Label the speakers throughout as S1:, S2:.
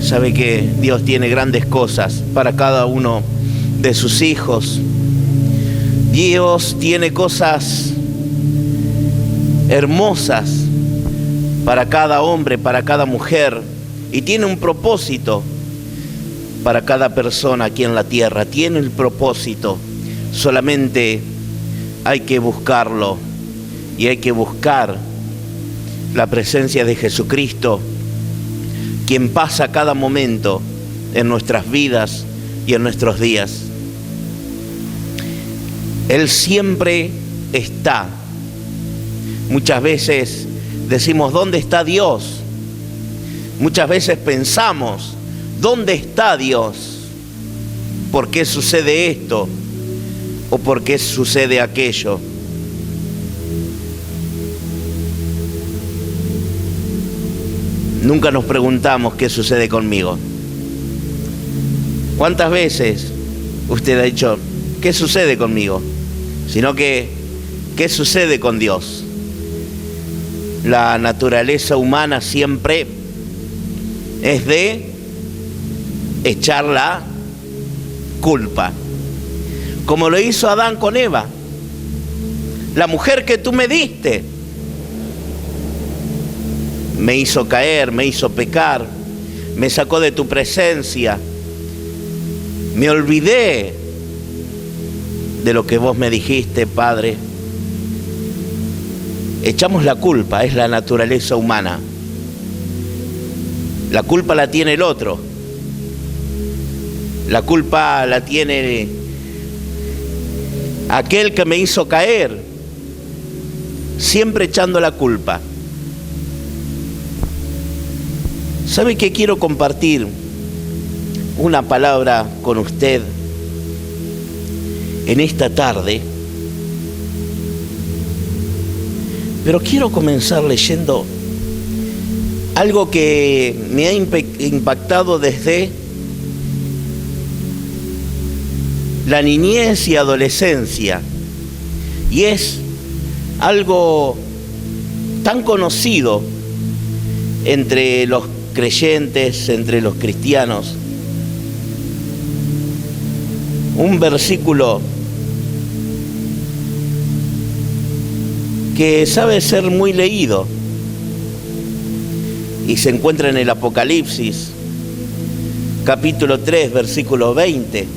S1: Sabe que Dios tiene grandes cosas para cada uno de sus hijos. Dios tiene cosas hermosas para cada hombre, para cada mujer, y tiene un propósito para cada persona aquí en la tierra. Tiene el propósito, solamente hay que buscarlo, y hay que buscar la presencia de Jesucristo, quien pasa cada momento en nuestras vidas y en nuestros días. Él siempre está. Muchas veces decimos, ¿dónde está Dios? Muchas veces pensamos, ¿dónde está Dios? ¿Por qué sucede esto? ¿O por qué sucede aquello? Nunca nos preguntamos qué sucede conmigo. ¿Cuántas veces usted ha dicho, qué sucede conmigo? Sino que, ¿qué sucede con Dios? La naturaleza humana siempre es de echar la culpa. Como lo hizo Adán con Eva. La mujer que tú me diste me hizo caer, me hizo pecar, me sacó de tu presencia. Me olvidé de lo que vos me dijiste, Padre. Echamos la culpa, es la naturaleza humana. La culpa la tiene el otro. La culpa la tiene aquel que me hizo caer. Siempre echando la culpa. ¿Sabe qué? Quiero compartir una palabra con usted en esta tarde, pero quiero comenzar leyendo algo que me ha impactado desde la niñez y adolescencia, y es algo tan conocido entre los creyentes, entre los cristianos. Un versículo que sabe ser muy leído y se encuentra en el Apocalipsis, capítulo 3, versículo 20,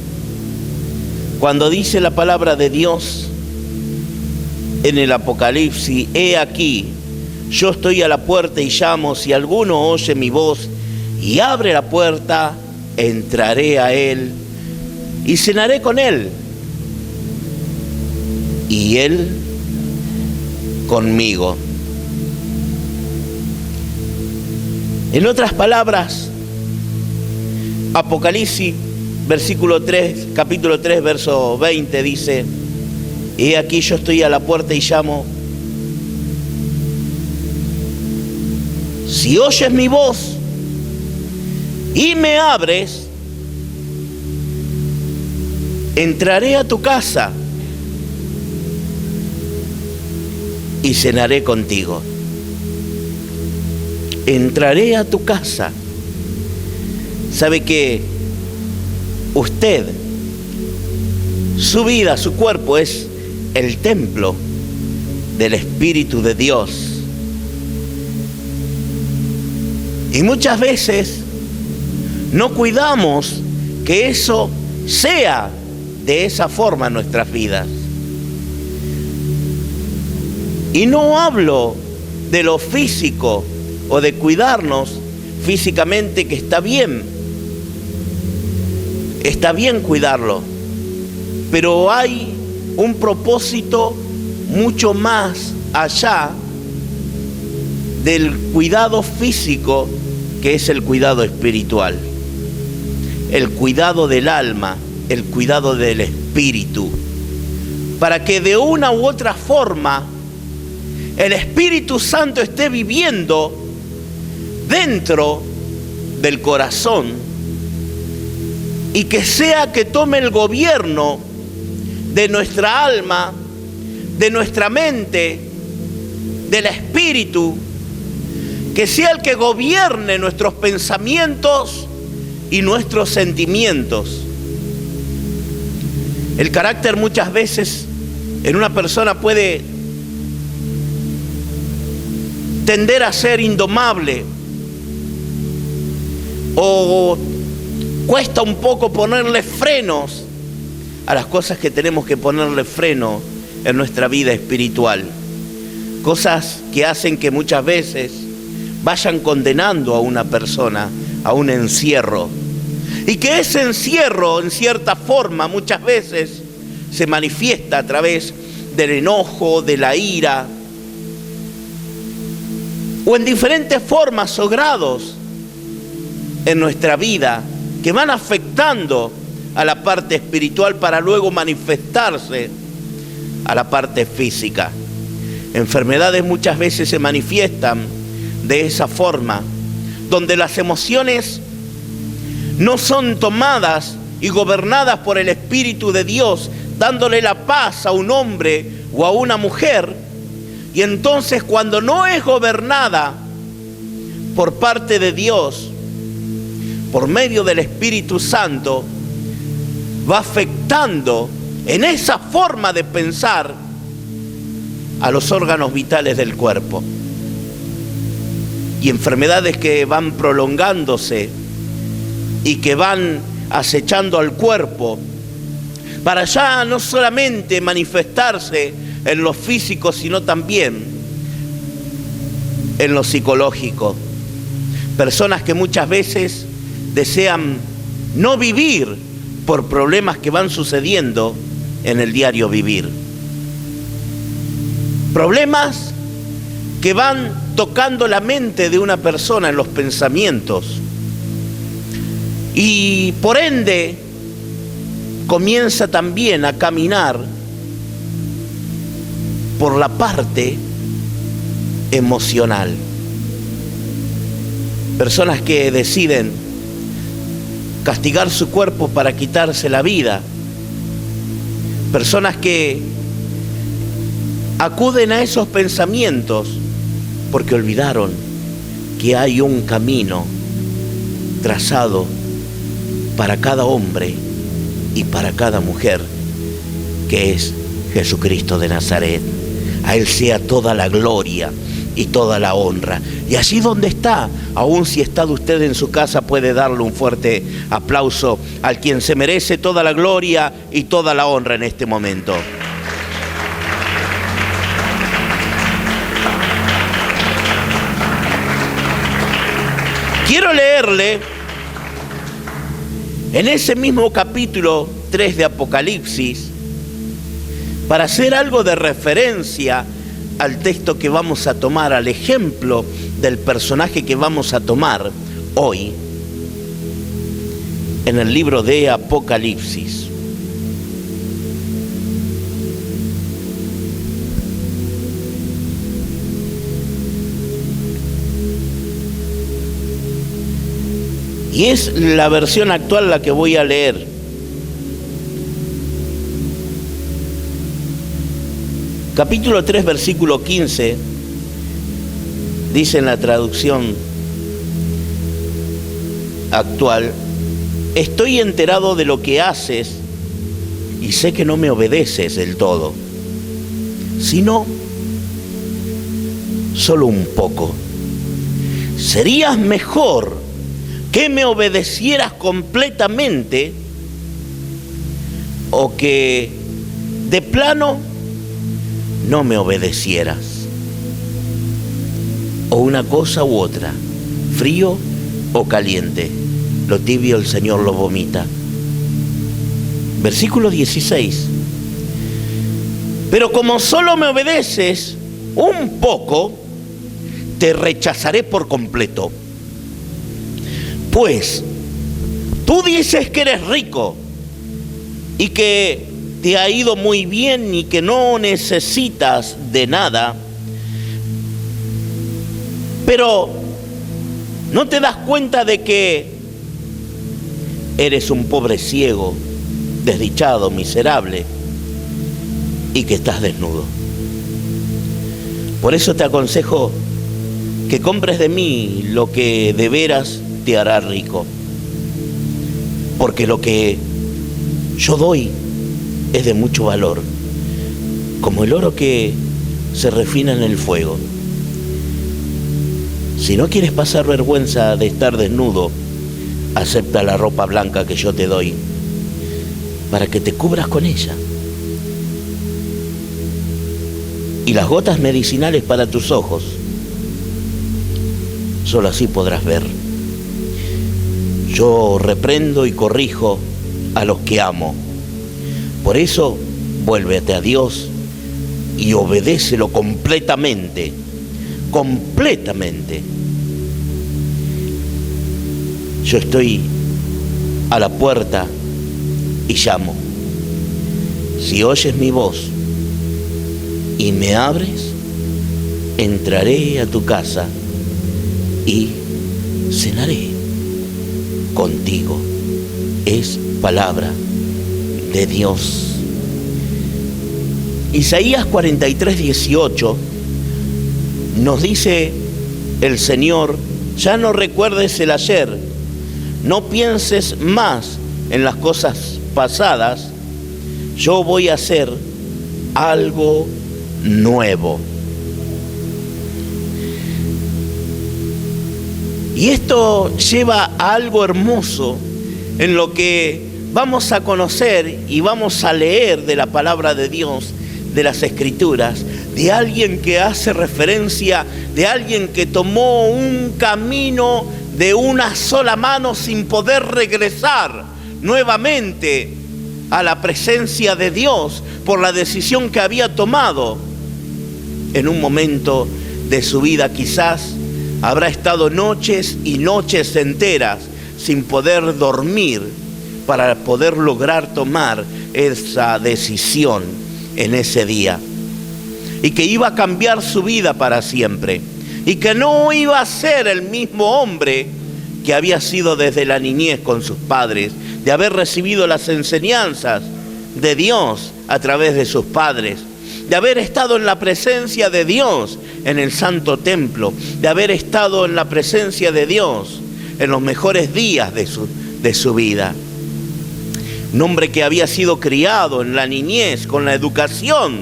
S1: cuando dice la palabra de Dios en el Apocalipsis: he aquí, yo estoy a la puerta y llamo, si alguno oye mi voz y abre la puerta, entraré a él y cenaré con él, y él conmigo. En otras palabras, Apocalipsis, versículo 3, capítulo 3, verso 20 dice: he aquí yo estoy a la puerta y llamo. Si oyes mi voz y me abres, entraré a tu casa y cenaré contigo. Entraré a tu casa. ¿Sabe qué? Usted, su vida, su cuerpo es el templo del Espíritu de Dios. Y muchas veces no cuidamos que eso sea de esa forma en nuestras vidas. Y no hablo de lo físico o de cuidarnos físicamente, que está bien cuidarlo, pero hay un propósito mucho más allá del cuidado físico, que es el cuidado espiritual, el cuidado del alma, el cuidado del espíritu, para que de una u otra forma el Espíritu Santo esté viviendo dentro del corazón, y que sea que tome el gobierno de nuestra alma, de nuestra mente, del espíritu, que sea el que gobierne nuestros pensamientos y nuestros sentimientos. El carácter muchas veces en una persona puede tender a ser indomable, o cuesta un poco ponerle frenos a las cosas que tenemos que ponerle freno en nuestra vida espiritual. Cosas que hacen que muchas veces vayan condenando a una persona a un encierro. Y que ese encierro, en cierta forma, muchas veces se manifiesta a través del enojo, de la ira, o en diferentes formas o grados en nuestra vida que van afectando a la parte espiritual para luego manifestarse a la parte física. Enfermedades muchas veces se manifiestan de esa forma, donde las emociones no son tomadas y gobernadas por el Espíritu de Dios, dándole la paz a un hombre o a una mujer. Y entonces, cuando no es gobernada por parte de Dios, por medio del Espíritu Santo, va afectando en esa forma de pensar a los órganos vitales del cuerpo. Y enfermedades que van prolongándose y que van acechando al cuerpo para ya no solamente manifestarse en lo físico, sino también en lo psicológico. Personas que muchas veces desean no vivir por problemas que van sucediendo en el diario vivir. Problemas que van tocando la mente de una persona en los pensamientos. Y por ende comienza también a caminar por la parte emocional. Personas que deciden castigar su cuerpo para quitarse la vida. Personas que acuden a esos pensamientos porque olvidaron que hay un camino trazado para cada hombre y para cada mujer, que es Jesucristo de Nazaret. A Él sea toda la gloria y toda la honra. Y allí donde está, aun si está usted en su casa, puede darle un fuerte aplauso al quien se merece toda la gloria y toda la honra en este momento. Quiero leerle en ese mismo capítulo 3 de Apocalipsis, para hacer algo de referencia al texto que vamos a tomar, al ejemplo del personaje que vamos a tomar hoy, en el libro de Apocalipsis. Y es la versión actual la que voy a leer. Capítulo 3, versículo 15, dice en la traducción actual: estoy enterado de lo que haces y sé que no me obedeces del todo, sino solo un poco. Serías mejor que me obedecieras completamente o que de plano no me obedecieras. O una cosa u otra, frío o caliente, lo tibio el Señor lo vomita. Versículo 16. Pero como solo me obedeces un poco, te rechazaré por completo. Pues tú dices que eres rico y que te ha ido muy bien y que no necesitas de nada, pero no te das cuenta de que eres un pobre ciego, desdichado, miserable y que estás desnudo. Por eso te aconsejo que compres de mí lo que de veras te hará rico. porque lo que yo doy es de mucho valor, como el oro que se refina en el fuego. Si no quieres pasar vergüenza de estar desnudo, acepta la ropa blanca que yo te doy, para que te cubras con ella. Y las gotas medicinales para tus ojos, solo así podrás ver. Yo reprendo y corrijo a los que amo. Por eso, vuélvete a Dios y obedécelo completamente, completamente. Yo estoy a la puerta y llamo. Si oyes mi voz y me abres, entraré a tu casa y cenaré contigo. Es palabra de Dios. Isaías 43:18 nos dice el Señor: ya no recuerdes el ayer, no pienses más en las cosas pasadas, yo voy a hacer algo nuevo. Y esto lleva a algo hermoso en lo que vamos a conocer y vamos a leer de la palabra de Dios, de las Escrituras, de alguien que hace referencia, de alguien que tomó un camino de una sola mano sin poder regresar nuevamente a la presencia de Dios por la decisión que había tomado. En un momento de su vida quizás habrá estado noches y noches enteras sin poder dormir para poder lograr tomar esa decisión en ese día, y que iba a cambiar su vida para siempre, y que no iba a ser el mismo hombre que había sido desde la niñez con sus padres, de haber recibido las enseñanzas de Dios a través de sus padres, de haber estado en la presencia de Dios en el Santo Templo, de haber estado en la presencia de Dios en los mejores días de su vida. Un hombre que había sido criado en la niñez con la educación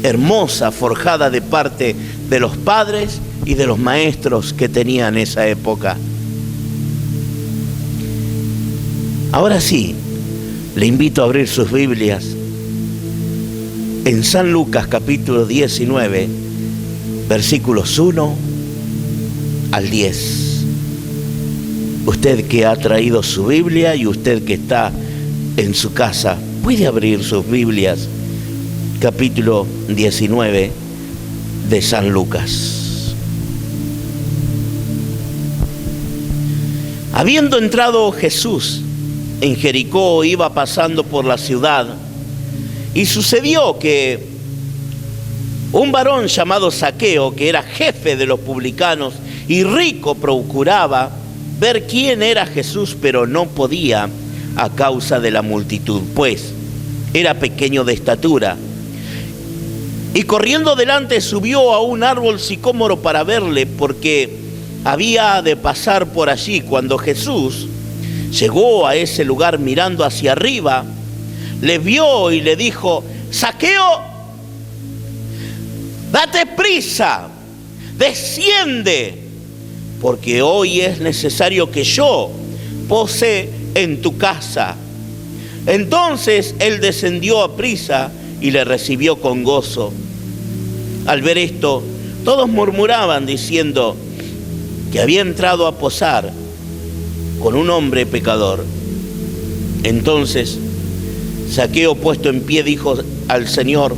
S1: hermosa, forjada de parte de los padres y de los maestros que tenían esa época. Ahora sí, le invito a abrir sus Biblias en San Lucas capítulo 19, versículos 1 al 10. Usted que ha traído su Biblia y usted que está en su casa, puede abrir sus Biblias, capítulo 19 de San Lucas. Habiendo entrado Jesús en Jericó, iba pasando por la ciudad, y sucedió que un varón llamado Zaqueo, que era jefe de los publicanos y rico, procuraba ver quién era Jesús, pero no podía a causa de la multitud, pues era pequeño de estatura. Y corriendo delante subió a un árbol sicómoro para verle, porque había de pasar por allí. Cuando Jesús llegó a ese lugar, mirando hacia arriba, le vio y le dijo: Zaqueo, date prisa, desciende, porque hoy es necesario que yo pose en tu casa. Entonces él descendió a prisa y le recibió con gozo. Al ver esto, todos murmuraban diciendo que había entrado a posar con un hombre pecador. Entonces Zaqueo, puesto en pie, dijo al Señor: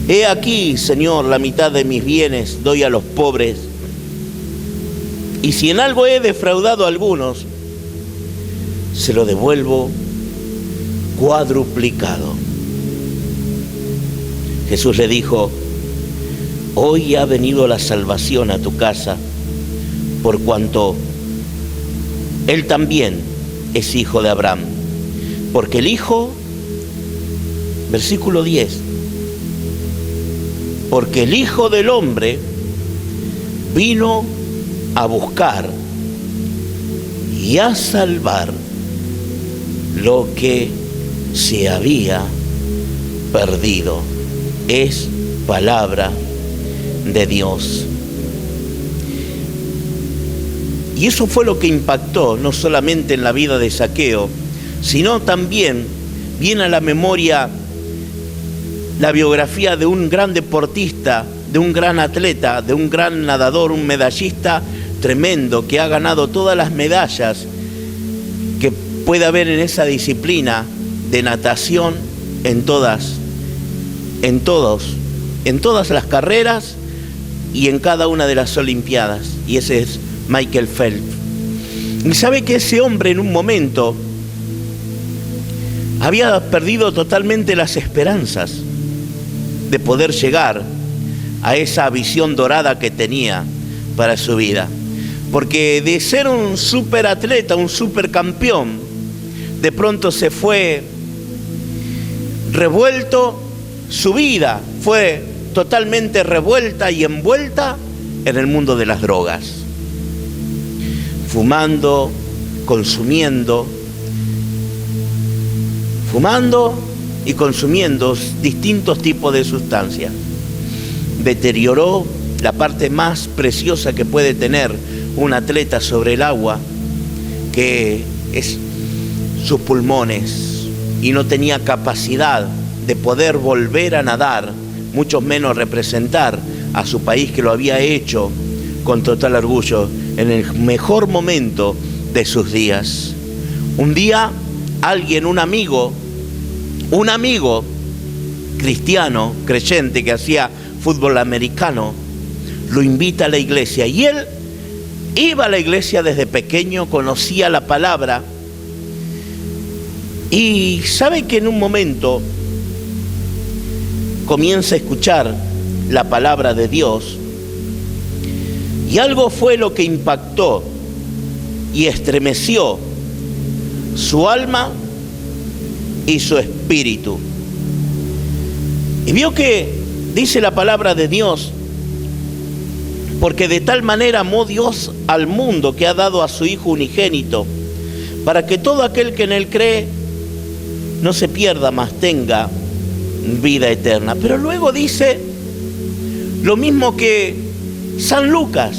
S1: He aquí, Señor, la mitad de mis bienes doy a los pobres, y si en algo he defraudado a algunos, se lo devuelvo cuadruplicado. Jesús le dijo: Hoy ha venido la salvación a tu casa, por cuanto él también es hijo de Abraham. Porque el Hijo, versículo 10, porque el Hijo del Hombre vino a buscar y a salvar lo que se había perdido. Es palabra de Dios. Y eso fue lo que impactó no solamente en la vida de Zaqueo, sino también viene a la memoria la biografía de un gran deportista, de un gran atleta, de un gran nadador, un medallista tremendo que ha ganado todas las medallas que puede haber en esa disciplina de natación en todas las carreras y en cada una de las Olimpiadas. Y ese es Michael Phelps. Y sabe que ese hombre en un momento había perdido totalmente las esperanzas de poder llegar a esa visión dorada que tenía para su vida. Porque de ser un superatleta, un supercampeón, de pronto se fue revuelto, su vida fue totalmente revuelta y envuelta en el mundo de las drogas. Fumando, consumiendo y consumiendo distintos tipos de sustancias. Deterioró la parte más preciosa que puede tener un atleta sobre el agua, que es sus pulmones, y no tenía capacidad de poder volver a nadar, mucho menos representar a su país, que lo había hecho con total orgullo en el mejor momento de sus días. Un día alguien, un amigo cristiano, creyente, que hacía fútbol americano, lo invita a la iglesia, y él iba a la iglesia desde pequeño, conocía la palabra, y sabe que en un momento comienza a escuchar la palabra de Dios, y algo fue lo que impactó y estremeció su alma y su espíritu. Y vio que dice la palabra de Dios: porque de tal manera amó Dios al mundo, que ha dado a su Hijo unigénito, para que todo aquel que en Él cree no se pierda, mas tenga vida eterna. Pero luego dice lo mismo que San Lucas.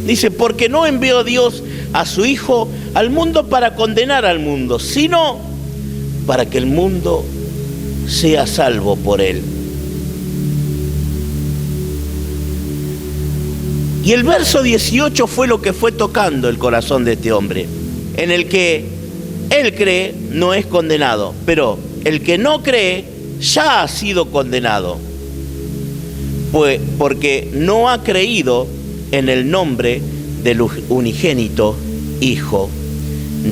S1: Dice: porque no envió Dios a su Hijo al mundo para condenar al mundo, sino para que el mundo sea salvo por Él. Y el verso 18 fue lo que fue tocando el corazón de este hombre, en el que él cree no es condenado, pero el que no cree ya ha sido condenado, pues porque no ha creído en el nombre del unigénito Hijo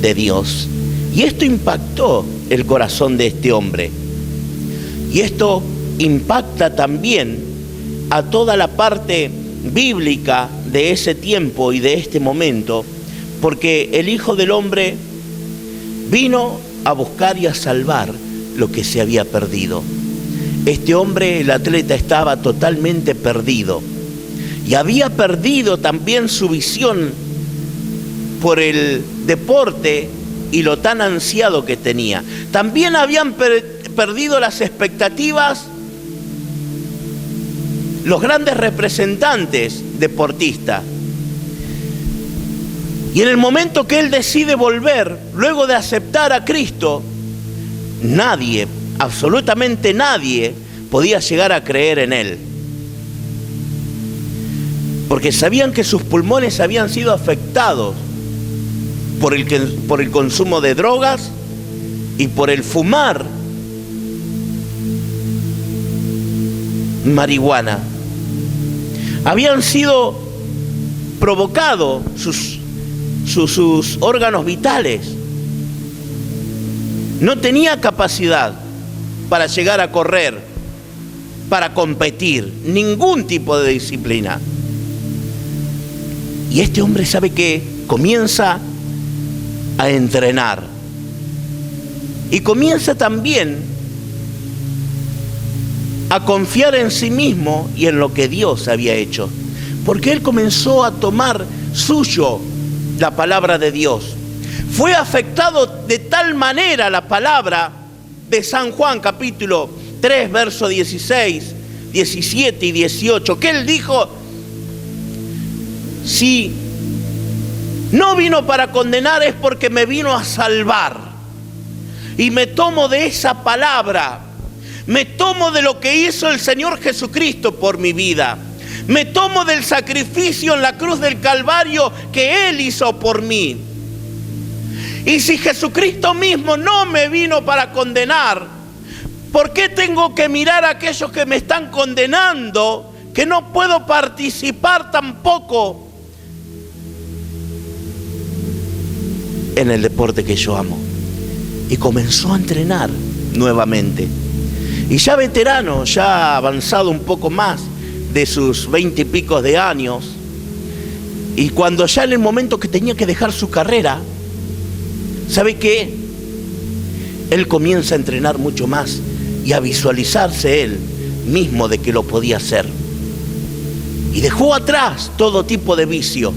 S1: de Dios. Y esto impactó el corazón de este hombre. Y esto impacta también a toda la parte bíblica de ese tiempo y de este momento, porque el Hijo del Hombre vino a buscar y a salvar lo que se había perdido. Este hombre, el atleta, estaba totalmente perdido y había perdido también su visión por el deporte y lo tan ansiado que tenía. También habían perdido las expectativas los grandes representantes deportistas. Y en el momento que él decide volver, luego de aceptar a Cristo, nadie, absolutamente nadie, podía llegar a creer en él. Porque sabían que sus pulmones habían sido afectados por el consumo de drogas y por el fumar marihuana. Habían sido provocados sus órganos vitales. No tenía capacidad para llegar a correr, para competir, ningún tipo de disciplina. Y este hombre sabe que comienza a entrenar y comienza también a confiar en sí mismo y en lo que Dios había hecho, porque él comenzó a tomar suyo la palabra de Dios, fue afectado de tal manera la palabra de San Juan, capítulo 3, verso 16, 17 y 18, que él dijo: si no vino para condenar es porque me vino a salvar. Y me tomo de esa palabra, me tomo de lo que hizo el Señor Jesucristo por mi vida, me tomo del sacrificio en la cruz del Calvario que Él hizo por mí. Y si Jesucristo mismo no me vino para condenar, ¿por qué tengo que mirar a aquellos que me están condenando, que no puedo participar tampoco en el deporte que yo amo? Y comenzó a entrenar nuevamente. Y ya veterano, ya avanzado un poco más de sus 20 y pico de años, y cuando ya en el momento que tenía que dejar su carrera, ¿sabe qué? Él comienza a entrenar mucho más y a visualizarse él mismo de que lo podía hacer. Y dejó atrás todo tipo de vicio,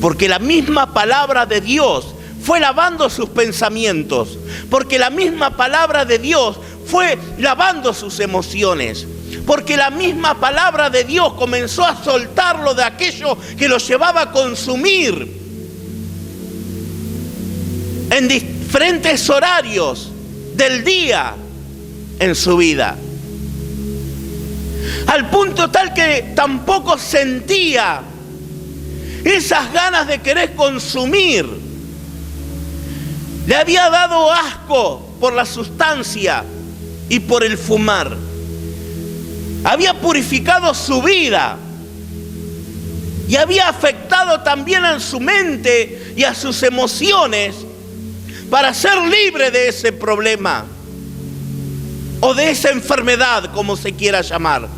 S1: porque la misma palabra de Dios fue lavando sus pensamientos, porque la misma palabra de Dios fue lavando sus emociones, porque la misma palabra de Dios comenzó a soltarlo de aquello que lo llevaba a consumir en diferentes horarios del día en su vida, al punto tal que tampoco sentía esas ganas de querer consumir. Le había dado asco por la sustancia y por el fumar. Había purificado su vida y había afectado también a su mente y a sus emociones para ser libre de ese problema o de esa enfermedad, como se quiera llamar.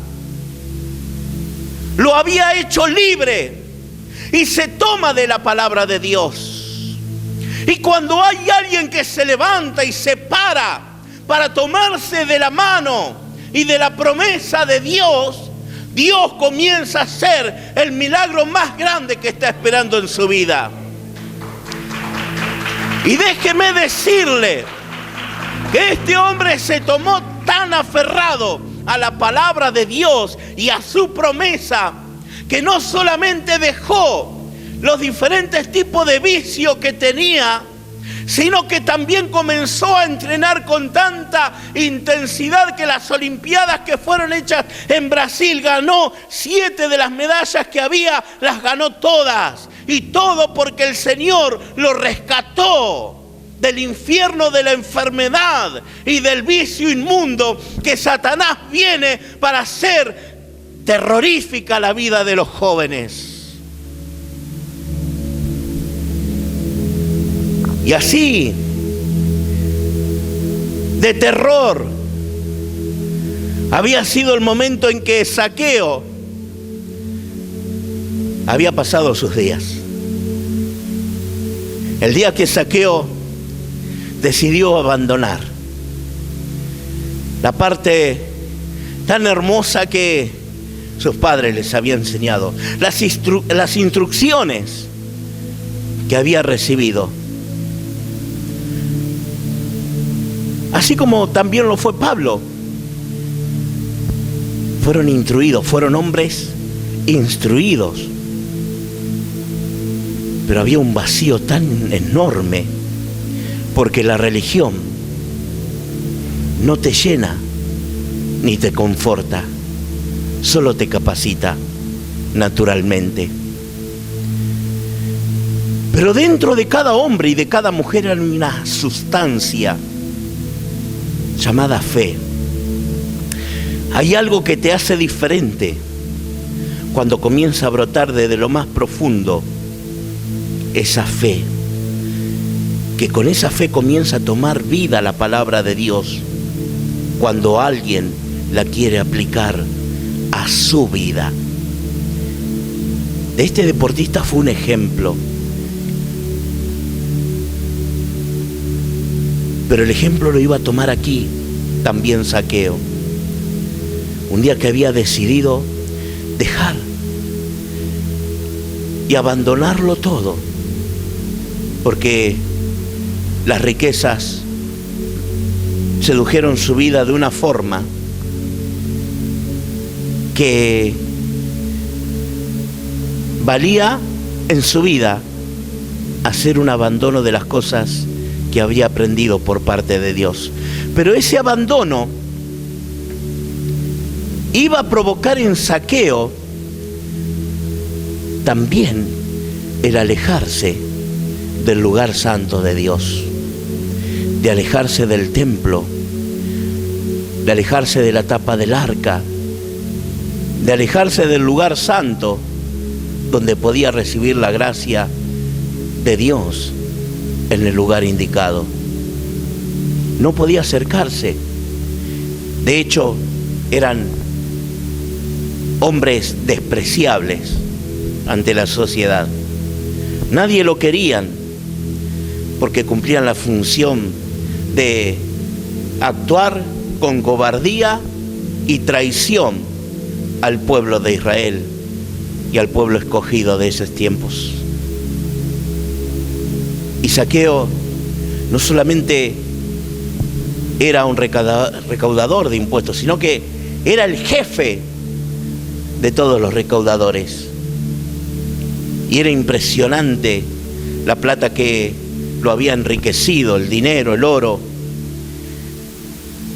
S1: Lo había hecho libre y se toma de la palabra de Dios. Y cuando hay alguien que se levanta y se para tomarse de la mano y de la promesa de Dios, Dios comienza a hacer el milagro más grande que está esperando en su vida. Y déjeme decirle que este hombre se tomó tan aferrado a la palabra de Dios y a su promesa, que no solamente dejó los diferentes tipos de vicio que tenía, sino que también comenzó a entrenar con tanta intensidad que las Olimpiadas que fueron hechas en Brasil ganó 7 de las medallas que había, las ganó todas. Y todo porque el Señor lo rescató del infierno de la enfermedad y del vicio inmundo que Satanás viene para hacer terrorífica la vida de los jóvenes. Y así, de terror, había sido el momento en que Zaqueo había pasado sus días. El día que Zaqueo decidió abandonar la parte tan hermosa que sus padres les habían enseñado, las instrucciones que había recibido. Así como también lo fue Pablo. Fueron instruidos, fueron hombres instruidos. Pero había un vacío tan enorme, porque la religión no te llena ni te conforta, solo te capacita naturalmente. Pero dentro de cada hombre y de cada mujer hay una sustancia llamada fe. Hay algo que te hace diferente cuando comienza a brotar desde lo más profundo esa fe, que con esa fe comienza a tomar vida la palabra de Dios cuando alguien la quiere aplicar a su vida. Este deportista fue un ejemplo, pero el ejemplo lo iba a tomar aquí también Zaqueo. Un día que había decidido dejar y abandonarlo todo, porque Las riquezas sedujeron su vida de una forma que valía en su vida hacer un abandono de las cosas que había aprendido por parte de Dios. Pero ese abandono iba a provocar en Zaqueo también el alejarse del lugar santo de Dios, de alejarse del templo, de alejarse de la tapa del arca, de alejarse del lugar santo donde podía recibir la gracia de Dios en el lugar indicado. No podía acercarse. De hecho, eran hombres despreciables ante la sociedad. Nadie lo querían porque cumplían la función de actuar con cobardía y traición al pueblo de Israel y al pueblo escogido de esos tiempos. Y Zaqueo no solamente era un recaudador de impuestos, sino que era el jefe de todos los recaudadores. Y era impresionante la plata que lo había enriquecido, el dinero, el oro,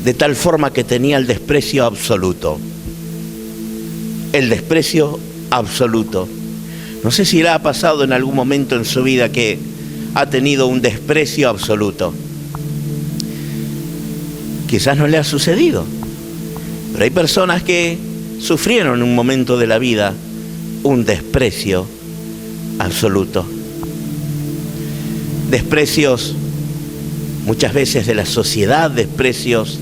S1: de tal forma que tenía el desprecio absoluto. El desprecio absoluto. No sé si le ha pasado en algún momento en su vida que ha tenido un desprecio absoluto. Quizás no le ha sucedido, pero hay personas que sufrieron en un momento de la vida un desprecio absoluto. Desprecios muchas veces de la sociedad, desprecios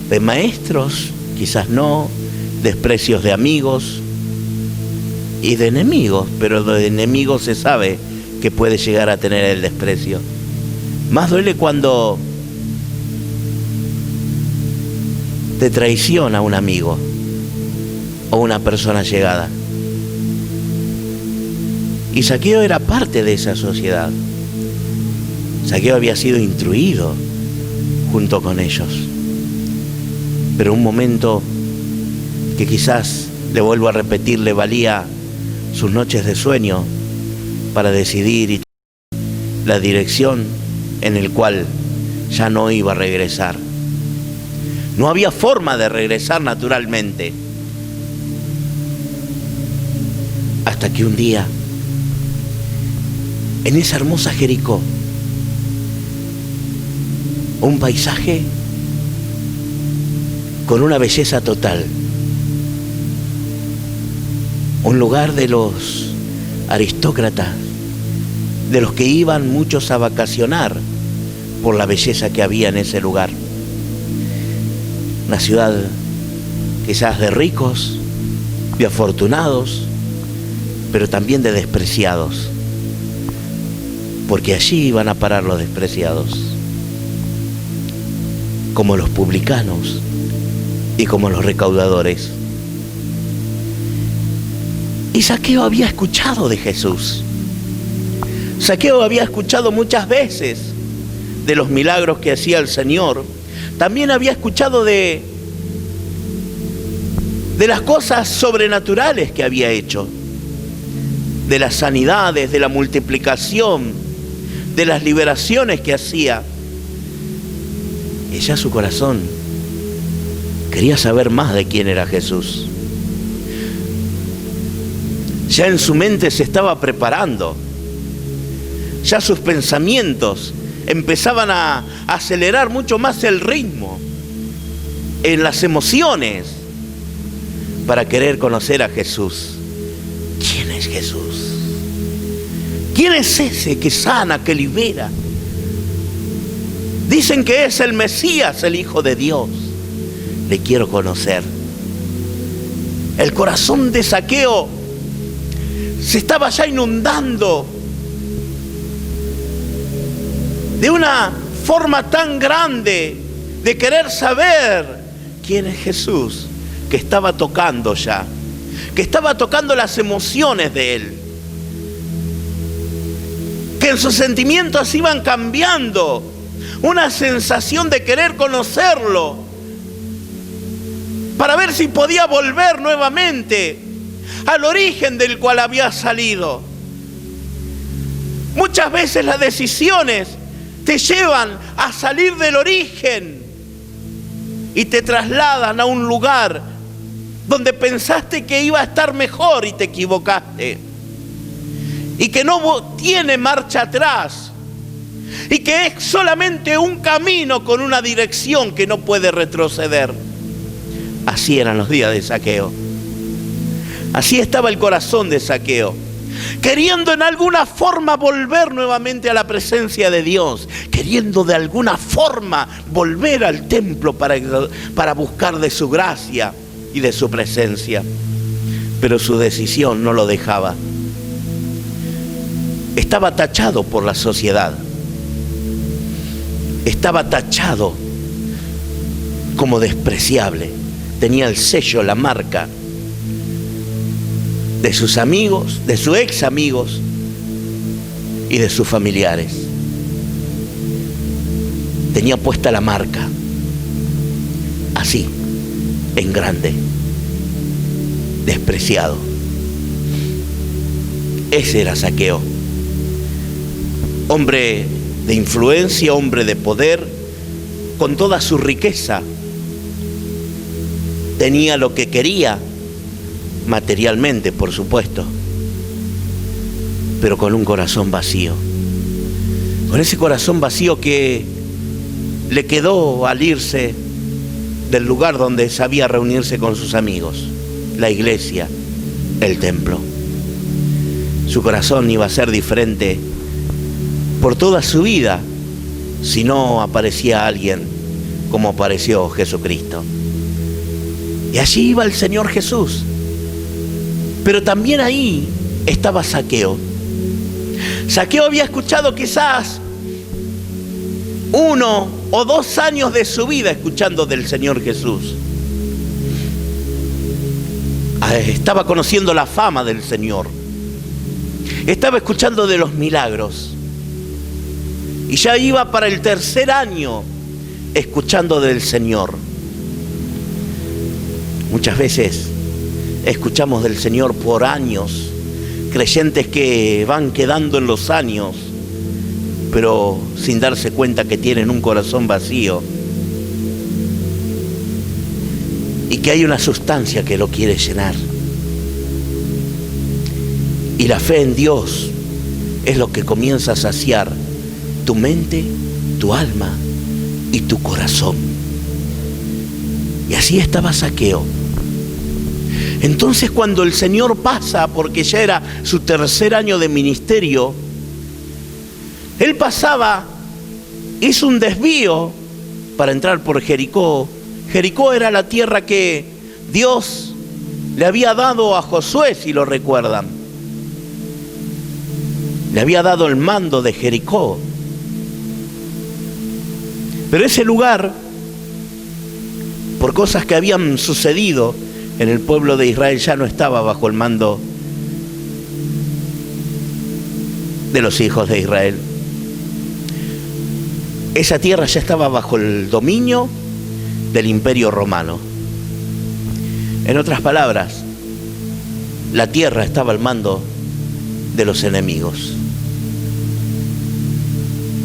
S1: de maestros, quizás no, desprecios de amigos y de enemigos, pero de enemigos se sabe que puede llegar a tener el desprecio. Más duele cuando te traiciona un amigo o una persona llegada. Y Zaqueo era parte de esa sociedad. Zaqueo había sido instruido junto con ellos. Pero un momento que quizás, le vuelvo a repetir, le valía sus noches de sueño para decidir la dirección en el cual ya no iba a regresar. No había forma de regresar naturalmente. Hasta que un día, en esa hermosa Jericó, un paisaje con una belleza total, un lugar de los aristócratas, de los que iban muchos a vacacionar por la belleza que había en ese lugar. Una ciudad quizás de ricos, de afortunados, pero también de despreciados, porque allí iban a parar los despreciados, como los publicanos y como los recaudadores. Y Zaqueo había escuchado de Jesús. Zaqueo había escuchado muchas veces de los milagros que hacía el Señor. También había escuchado de las cosas sobrenaturales que había hecho, de las sanidades, de la multiplicación, de las liberaciones que hacía. Y ya su corazón quería saber más de quién era Jesús. Ya en su mente se estaba preparando. Ya sus pensamientos empezaban a acelerar mucho más el ritmo en las emociones para querer conocer a Jesús. ¿Quién es Jesús? ¿Quién es ese que sana, que libera? Dicen que es el Mesías, el Hijo de Dios. Le quiero conocer. El corazón de Zaqueo se estaba ya inundando de una forma tan grande de querer saber quién es Jesús, que estaba tocando ya, que estaba tocando las emociones de él, que en sus sentimientos iban cambiando una sensación de querer conocerlo, para ver si podía volver nuevamente al origen del cual había salido. Muchas veces las decisiones te llevan a salir del origen y te trasladan a un lugar donde pensaste que iba a estar mejor y te equivocaste, y que no tiene marcha atrás, y que es solamente un camino con una dirección que no puede retroceder. Así eran los días de Zaqueo. Así estaba el corazón de Zaqueo, queriendo en alguna forma volver nuevamente a la presencia de Dios, queriendo de alguna forma volver al templo para buscar de su gracia y de su presencia. Pero su decisión no lo dejaba. Estaba tachado por la sociedad. Estaba tachado como despreciable. Tenía el sello, la marca de sus amigos, de sus ex amigos y de sus familiares. Tenía puesta la marca, así, en grande, despreciado. Ese era Zaqueo. Hombre de influencia, hombre de poder, con toda su riqueza. Tenía lo que quería, materialmente, por supuesto, pero con un corazón vacío. Con ese corazón vacío que le quedó al irse del lugar donde sabía reunirse con sus amigos, la iglesia, el templo. Su corazón iba a ser diferente por toda su vida si no aparecía alguien como apareció Jesucristo. Y allí iba el Señor Jesús. Pero también ahí estaba Zaqueo. Zaqueo había escuchado quizás 1 o 2 años de su vida escuchando del Señor Jesús. Estaba conociendo la fama del Señor. Estaba escuchando de los milagros. Y ya iba para el 3er año escuchando del Señor. Muchas veces escuchamos del Señor por años, creyentes que van quedando en los años, pero sin darse cuenta que tienen un corazón vacío y que hay una sustancia que lo quiere llenar. Y la fe en Dios es lo que comienza a saciar tu mente, tu alma y tu corazón. Y así estaba Zaqueo. Entonces, cuando el Señor pasa, porque ya era su 3er año de ministerio, Él pasaba, hizo un desvío para entrar por Jericó. Jericó era la tierra que Dios le había dado a Josué, si lo recuerdan. Le había dado el mando de Jericó. Pero ese lugar, por cosas que habían sucedido en el pueblo de Israel, ya no estaba bajo el mando de los hijos de Israel. Esa tierra ya estaba bajo el dominio del Imperio Romano. En otras palabras, la tierra estaba al mando de los enemigos.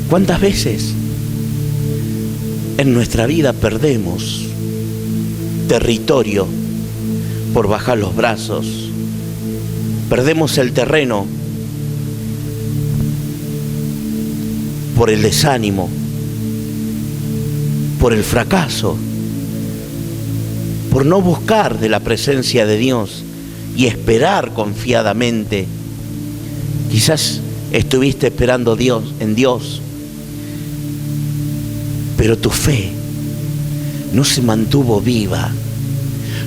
S1: ¿Cuántas veces en nuestra vida perdemos territorio por bajar los brazos? Perdemos el terreno por el desánimo, por el fracaso, por no buscar de la presencia de Dios y esperar confiadamente. Quizás estuviste esperando en Dios, pero tu fe no se mantuvo viva.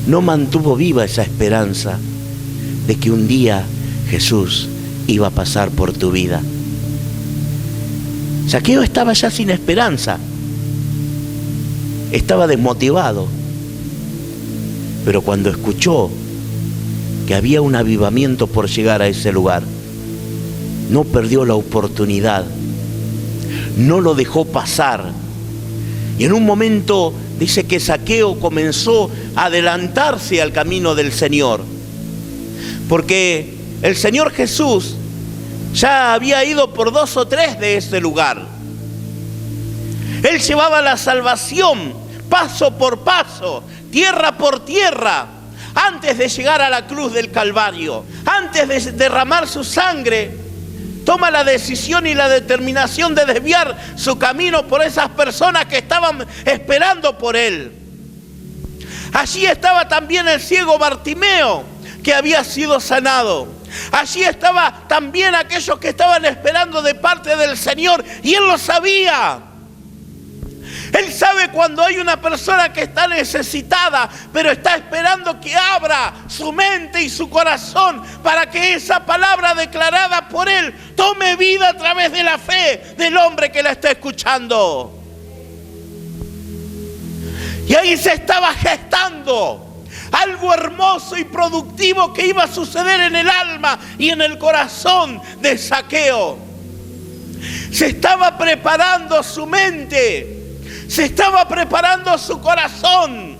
S1: No mantuvo viva esa esperanza de que un día Jesús iba a pasar por tu vida. Zaqueo estaba ya sin esperanza, estaba desmotivado, pero cuando escuchó que había un avivamiento por llegar a ese lugar, no perdió la oportunidad, no lo dejó pasar, Y en un momento dice que Zaqueo comenzó a adelantarse al camino del Señor, porque el Señor Jesús ya había ido por 2 o 3 de ese lugar. Él llevaba la salvación paso por paso, tierra por tierra, antes de llegar a la cruz del Calvario, antes de derramar su sangre. Toma la decisión y la determinación de desviar su camino por esas personas que estaban esperando por él. Allí estaba también el ciego Bartimeo, que había sido sanado. Allí estaba también aquellos que estaban esperando de parte del Señor, y él lo sabía. Él sabe cuando hay una persona que está necesitada, pero está esperando que abra su mente y su corazón para que esa palabra declarada por él tome vida a través de la fe del hombre que la está escuchando. Y ahí se estaba gestando algo hermoso y productivo que iba a suceder en el alma y en el corazón de Zaqueo. Se estaba preparando su mente, se estaba preparando su corazón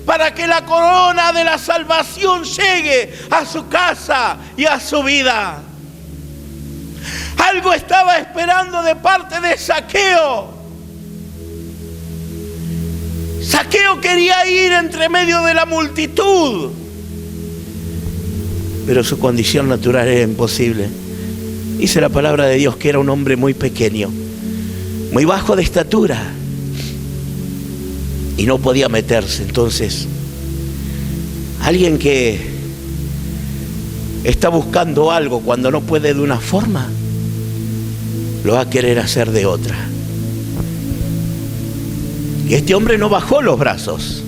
S1: para que la corona de la salvación llegue a su casa y a su vida. Algo estaba esperando de parte de Zaqueo. Zaqueo quería ir entre medio de la multitud, pero su condición natural era imposible. Dice la palabra de Dios que era un hombre muy pequeño, muy bajo de estatura, y no podía meterse. Entonces, alguien que está buscando algo cuando no puede de una forma, lo va a querer hacer de otra. Y este hombre no bajó los brazos.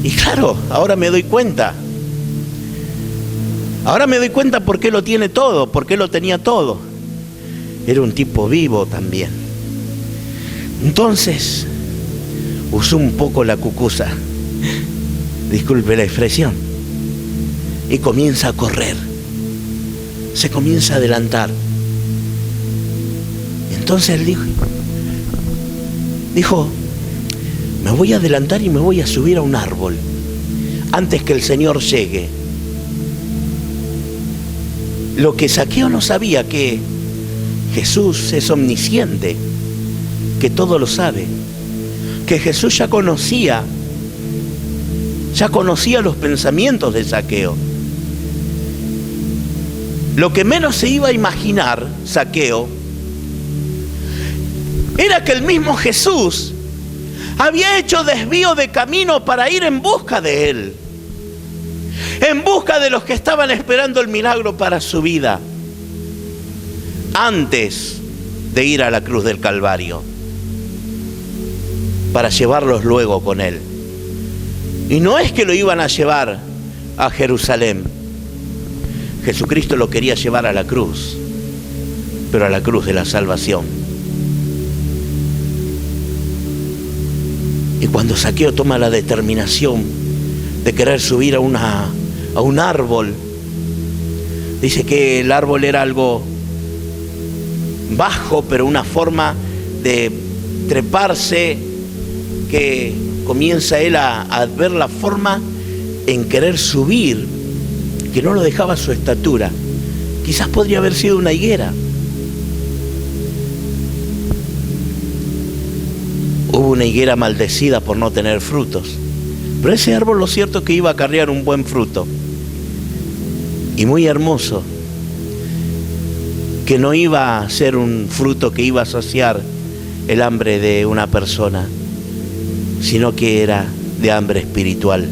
S1: Y claro, ahora me doy cuenta. Ahora me doy cuenta por qué lo tiene todo, por qué lo tenía todo. Era un tipo vivo también. Entonces, usó un poco la cucusa, disculpe la expresión, y comienza a correr. Se comienza a adelantar. Entonces él dijo, me voy a adelantar y me voy a subir a un árbol antes que el Señor llegue. Lo que Zaqueo no sabía, que Jesús es omnisciente, que todo lo sabe, que Jesús ya conocía los pensamientos de Zaqueo. Lo que menos se iba a imaginar Zaqueo era que el mismo Jesús había hecho desvío de camino para ir en busca de él, en busca de los que estaban esperando el milagro para su vida, antes de ir a la cruz del Calvario, para llevarlos luego con él. Y no es que lo iban a llevar a Jerusalén. Jesucristo lo quería llevar a la cruz, pero a la cruz de la salvación. Y cuando Zaqueo toma la determinación de querer subir a un árbol, dice que el árbol era algo bajo, pero una forma de treparse, que comienza él a ver la forma en querer subir, que no lo dejaba su estatura. Quizás podría haber sido una higuera. Hubo una higuera maldecida por no tener frutos, pero ese árbol, lo cierto es que iba a acarrear un buen fruto, y muy hermoso, que no iba a ser un fruto que iba a saciar el hambre de una persona, sino que era de hambre espiritual.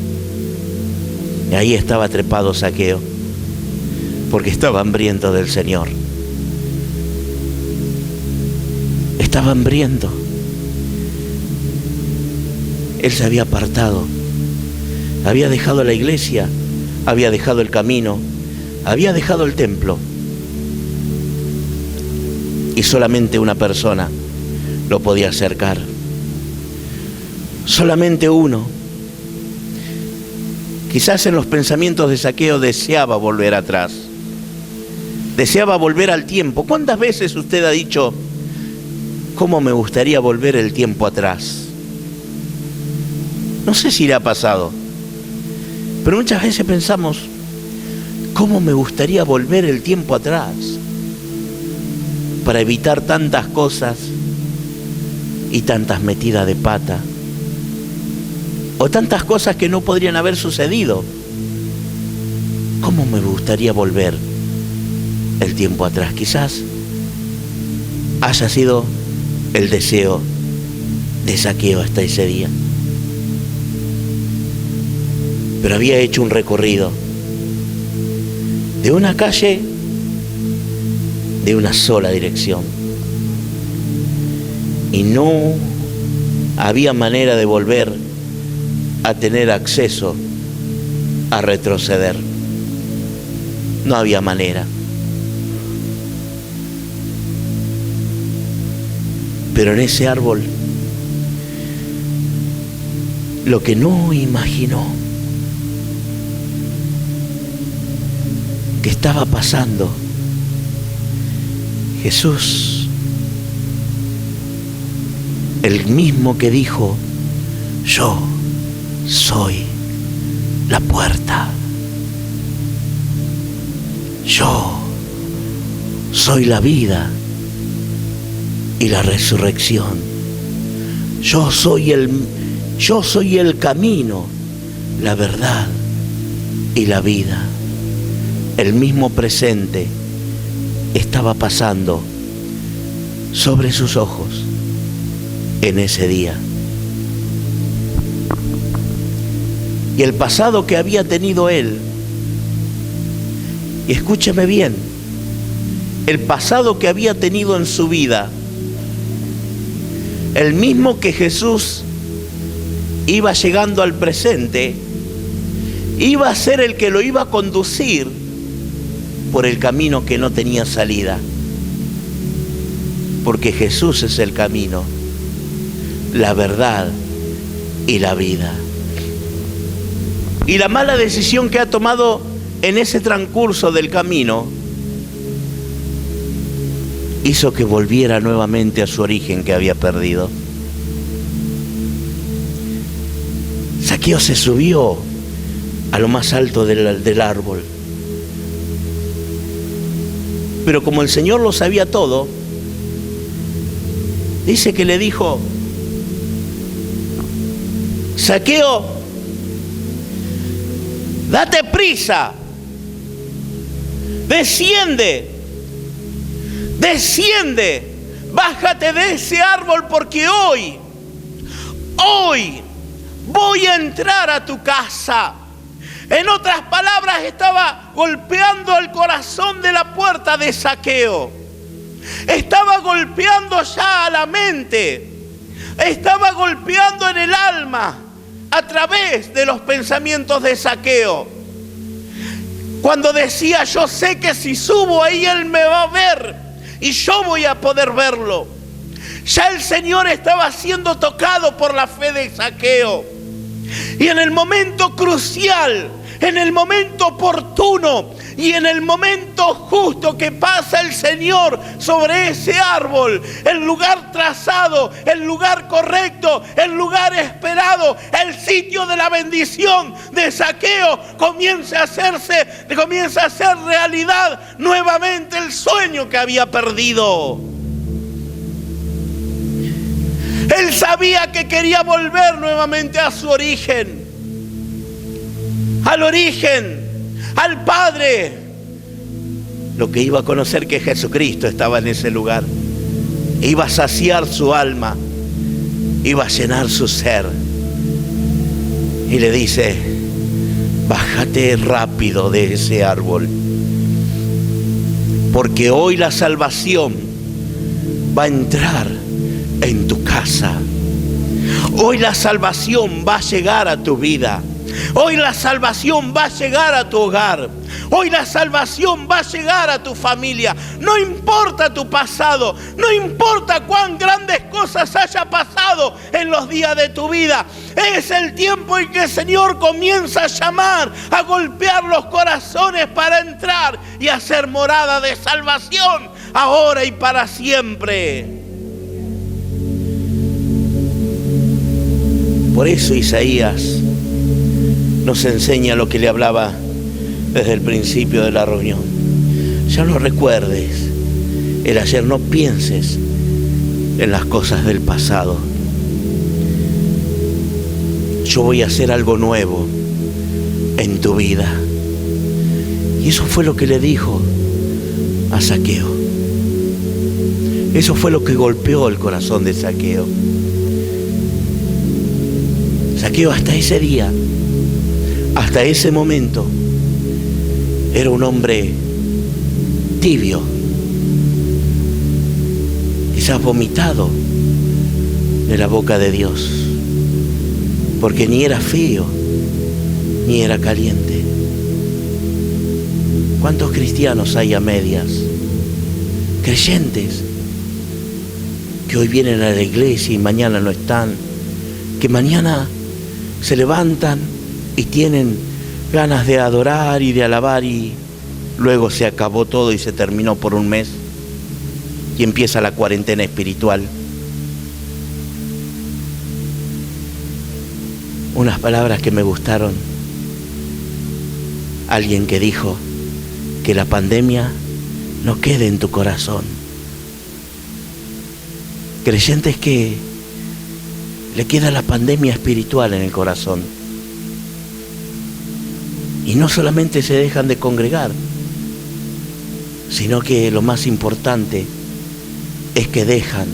S1: Y ahí estaba trepado Zaqueo, porque estaba hambriento del Señor. Estaba hambriento. Él se había apartado, había dejado la iglesia, había dejado el camino, había dejado el templo, y solamente una persona lo podía acercar. Solamente uno. Quizás en los pensamientos de Zaqueo deseaba volver atrás, deseaba volver al tiempo. ¿Cuántas veces usted ha dicho, ¿cómo me gustaría volver el tiempo atrás? No sé si le ha pasado, pero muchas veces pensamos, ¿cómo me gustaría volver el tiempo atrás para evitar tantas cosas y tantas metidas de pata? O tantas cosas que no podrían haber sucedido. ¿Cómo me gustaría volver el tiempo atrás? Quizás haya sido el deseo de Zaqueo hasta ese día. Pero había hecho un recorrido de una calle de una sola dirección. Y no había manera de volver a tener acceso a retroceder. No había manera. Pero en ese árbol, lo que no imaginó que estaba pasando, Jesús, el mismo que dijo, yo soy la puerta, yo soy la vida y la resurrección, yo soy el camino, la verdad y la vida. El mismo presente estaba pasando sobre sus ojos en ese día. Y el pasado que había tenido él, y escúcheme bien, el pasado que había tenido en su vida, el mismo que Jesús iba llegando al presente, iba a ser el que lo iba a conducir por el camino que no tenía salida. Porque Jesús es el camino, la verdad y la vida. Y la mala decisión que ha tomado en ese transcurso del camino hizo que volviera nuevamente a su origen que había perdido. Zaqueo se subió a lo más alto del árbol. Pero como el Señor lo sabía todo, dice que le dijo, Zaqueo, date prisa, desciende, bájate de ese árbol porque hoy voy a entrar a tu casa. En otras palabras, estaba golpeando el corazón de la puerta de Zaqueo. Estaba golpeando ya a la mente. Estaba golpeando en el alma a través de los pensamientos de Zaqueo. Cuando decía, yo sé que si subo ahí él me va a ver y yo voy a poder verlo. Ya el Señor estaba siendo tocado por la fe de Zaqueo. Y en el momento crucial, en el momento oportuno y en el momento justo que pasa el Señor sobre ese árbol, el lugar trazado, el lugar correcto, el lugar esperado, el sitio de la bendición de Zaqueo, comienza a hacer realidad nuevamente el sueño que había perdido. Él sabía que quería volver nuevamente a su origen, al Padre. Lo que iba a conocer que Jesucristo estaba en ese lugar, iba a saciar su alma, iba a llenar su ser. Y le dice, bájate rápido de ese árbol, porque hoy la salvación va a entrar en tu casa. Hoy la salvación va a llegar a tu vida. Hoy la salvación va a llegar a tu hogar. Hoy la salvación va a llegar a tu familia. No importa tu pasado, no importa cuán grandes cosas haya pasado en los días de tu vida. Es el tiempo en que el Señor comienza a llamar, a golpear los corazones para entrar y hacer morada de salvación ahora y para siempre. Por eso Isaías nos enseña lo que le hablaba desde el principio de la reunión. Ya no recuerdes el ayer, no pienses en las cosas del pasado. Yo voy a hacer algo nuevo en tu vida. Y eso fue lo que le dijo a Zaqueo. Eso fue lo que golpeó el corazón de Zaqueo. Zaqueo hasta ese día, hasta ese momento, era un hombre tibio, quizás vomitado de la boca de Dios, porque ni era frío, ni era caliente. ¿Cuántos cristianos hay a medias? Creyentes que hoy vienen a la iglesia y mañana no están, que mañana se levantan y tienen ganas de adorar y de alabar y luego se acabó todo y se terminó por un mes y empieza la cuarentena espiritual. Unas palabras que me gustaron. Alguien que dijo que la pandemia no quede en tu corazón. Creyentes que le queda la pandemia espiritual en el corazón. Y no solamente se dejan de congregar, sino que lo más importante es que dejan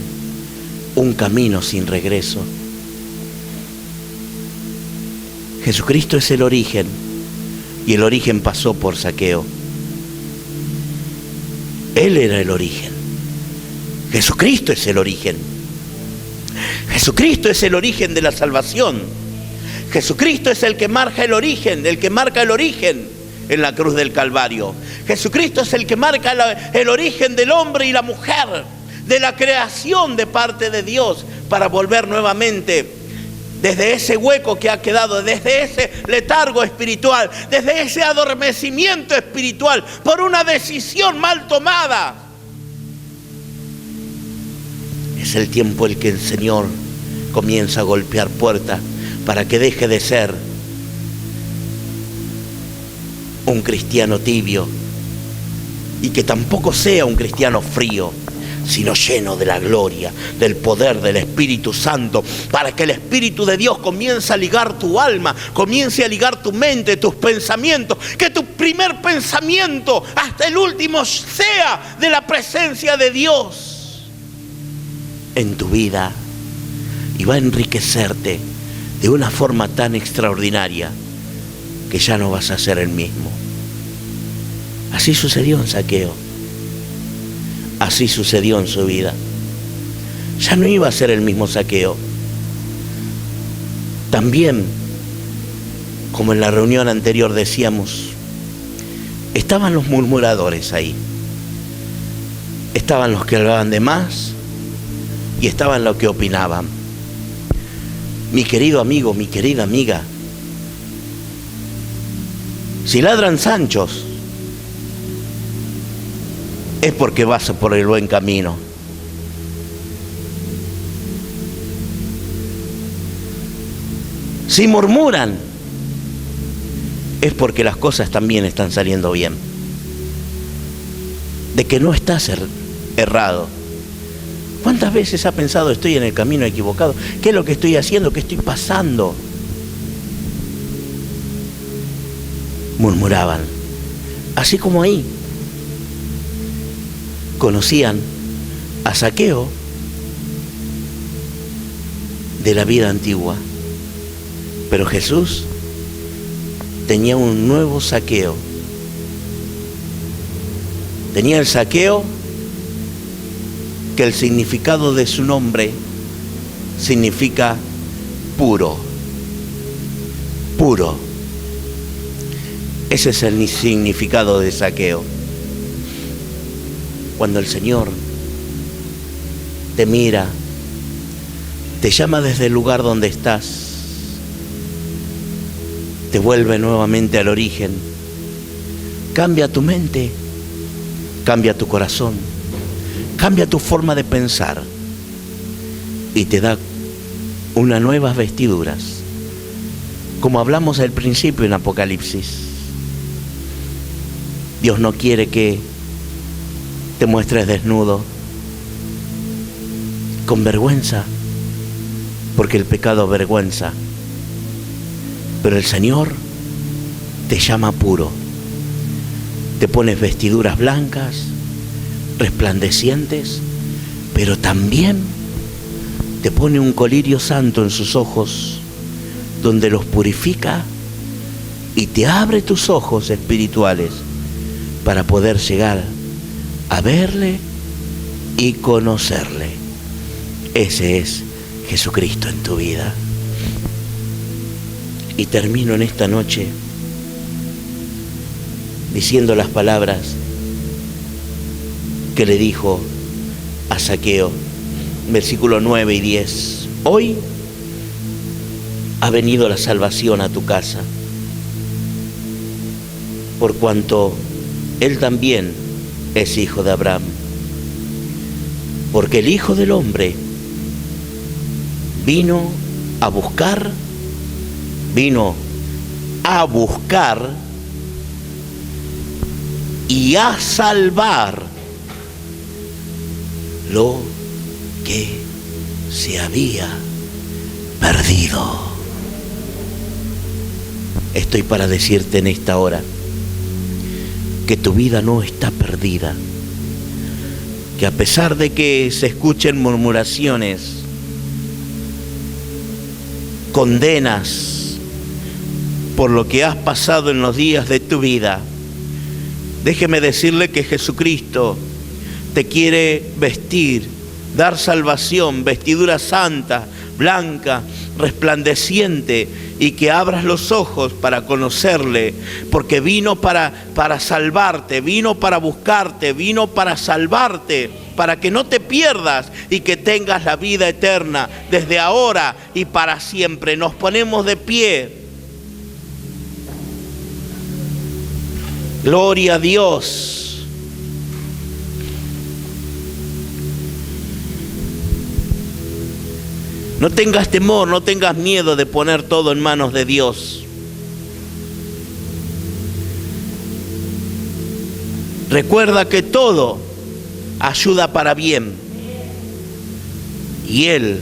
S1: un camino sin regreso. Jesucristo es el origen, y el origen pasó por Zaqueo. Él era el origen. Jesucristo es el origen. Jesucristo es el origen de la salvación. Jesucristo es el que marca el origen en la cruz del Calvario. Jesucristo es el que marca el origen del hombre y la mujer, de la creación de parte de Dios, para volver nuevamente desde ese hueco que ha quedado, desde ese letargo espiritual, desde ese adormecimiento espiritual, por una decisión mal tomada. Es el tiempo en que el Señor comienza a golpear puertas para que deje de ser un cristiano tibio y que tampoco sea un cristiano frío, sino lleno de la gloria, del poder del Espíritu Santo, para que el Espíritu de Dios comience a ligar tu alma, comience a ligar tu mente, tus pensamientos, que tu primer pensamiento hasta el último sea de la presencia de Dios en tu vida, y va a enriquecerte de una forma tan extraordinaria que ya no vas a ser el mismo. Así sucedió en Zaqueo. Así sucedió en su vida. Ya no iba a ser el mismo Zaqueo. También, como en la reunión anterior decíamos, estaban los murmuradores ahí. Estaban los que hablaban de más y estaban los que opinaban. Mi querido amigo, mi querida amiga, si ladran Sanchos, es porque vas por el buen camino. Si murmuran, es porque las cosas también están saliendo bien. De que no estás errado. ¿Cuántas veces ha pensado estoy en el camino equivocado? ¿Qué es lo que estoy haciendo? ¿Qué estoy pasando? Murmuraban. Así como ahí conocían a Zaqueo de la vida antigua, pero Jesús tenía un nuevo Zaqueo. Tenía el Zaqueo que el significado de su nombre significa puro, puro. Ese es el significado de Zaqueo. Cuando el Señor te mira, te llama desde el lugar donde estás, te vuelve nuevamente al origen, cambia tu mente, cambia tu corazón, cambia tu forma de pensar y te da unas nuevas vestiduras. Como hablamos al principio en Apocalipsis, Dios no quiere que te muestres desnudo, con vergüenza, porque el pecado avergüenza. Pero el Señor te llama puro. Te pones vestiduras blancas, resplandecientes, pero también te pone un colirio santo en sus ojos, donde los purifica y te abre tus ojos espirituales para poder llegar a verle y conocerle. Ese es Jesucristo en tu vida. Y termino en esta noche diciendo las palabras que le dijo a Zaqueo, versículos 9 y 10. Hoy ha venido la salvación a tu casa, por cuanto él también es hijo de Abraham. Porque el Hijo del Hombre vino a buscar y a salvar lo que se había perdido. Estoy para decirte en esta hora que tu vida no está perdida, que a pesar de que se escuchen murmuraciones, condenas por lo que has pasado en los días de tu vida, déjeme decirle que Jesucristo te quiere vestir, dar salvación, vestidura santa, blanca, resplandeciente, y que abras los ojos para conocerle, porque vino para salvarte, vino para buscarte, vino para salvarte, para que no te pierdas y que tengas la vida eterna desde ahora y para siempre. Nos ponemos de pie. Gloria a Dios. No tengas temor, no tengas miedo de poner todo en manos de Dios. Recuerda que todo ayuda para bien y Él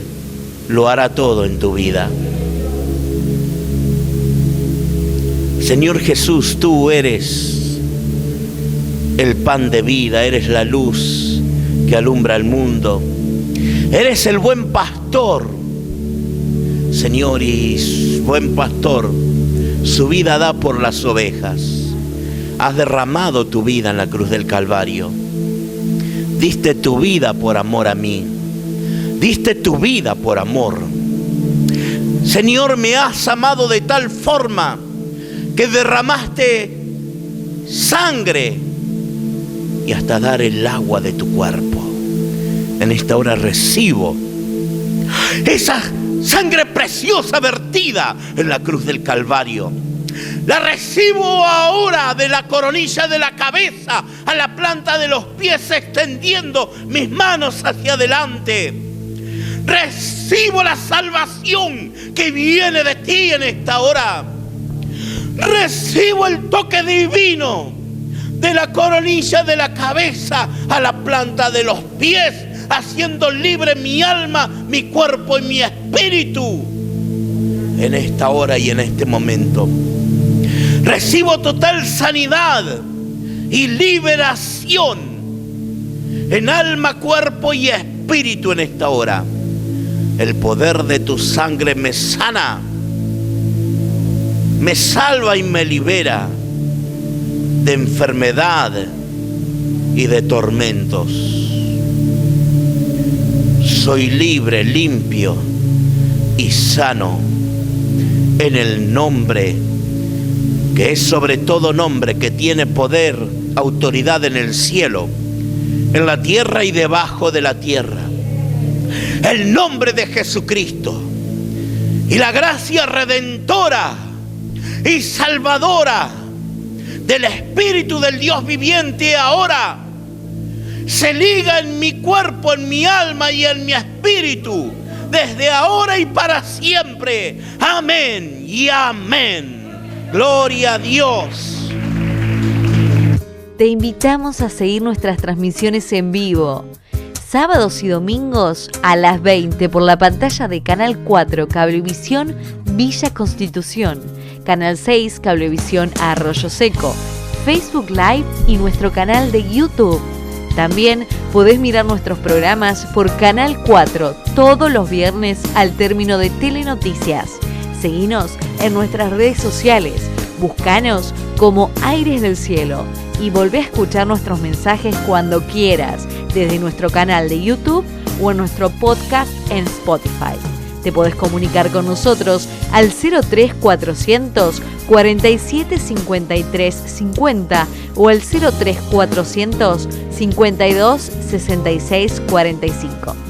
S1: lo hará todo en tu vida. Señor Jesús, tú eres el pan de vida, eres la luz que alumbra el mundo. Eres el buen pastor, Señor, y buen pastor su vida da por las ovejas. Has derramado tu vida en la cruz del Calvario. Diste tu vida por amor a mí. Diste tu vida por amor. Señor, me has amado de tal forma que derramaste sangre y hasta dar el agua de tu cuerpo. En esta hora recibo esa sangre preciosa vertida en la cruz del Calvario. La recibo ahora de la coronilla de la cabeza a la planta de los pies, extendiendo mis manos hacia adelante. Recibo la salvación que viene de ti en esta hora. Recibo el toque divino de la coronilla de la cabeza a la planta de los pies, haciendo libre mi alma, mi cuerpo y mi espíritu. En esta hora y en este momento recibo total sanidad y liberación en alma, cuerpo y espíritu en esta hora. El poder de tu sangre me sana, me salva y me libera de enfermedad y de tormentos. Soy libre, limpio y sano en el nombre que es sobre todo nombre, que tiene poder, autoridad en el cielo, en la tierra y debajo de la tierra. El nombre de Jesucristo y la gracia redentora y salvadora del Espíritu del Dios viviente ahora se liga en mi cuerpo, en mi alma y en mi espíritu, desde ahora y para siempre. Amén. y amén. Gloria a Dios.
S2: Te invitamos a seguir nuestras transmisiones en vivo, sábados y domingos a las 20 por la pantalla de Canal 4 Cablevisión Villa Constitución, Canal 6 Cablevisión Arroyo Seco, Facebook Live y nuestro canal de YouTube. También podés mirar nuestros programas por Canal 4 todos los viernes al término de Telenoticias. Seguinos en nuestras redes sociales, búscanos como Aires del Cielo y volvé a escuchar nuestros mensajes cuando quieras, desde nuestro canal de YouTube o en nuestro podcast en Spotify. Te podés comunicar con nosotros al 03400 47 53 50 o al 03400 52 66 45.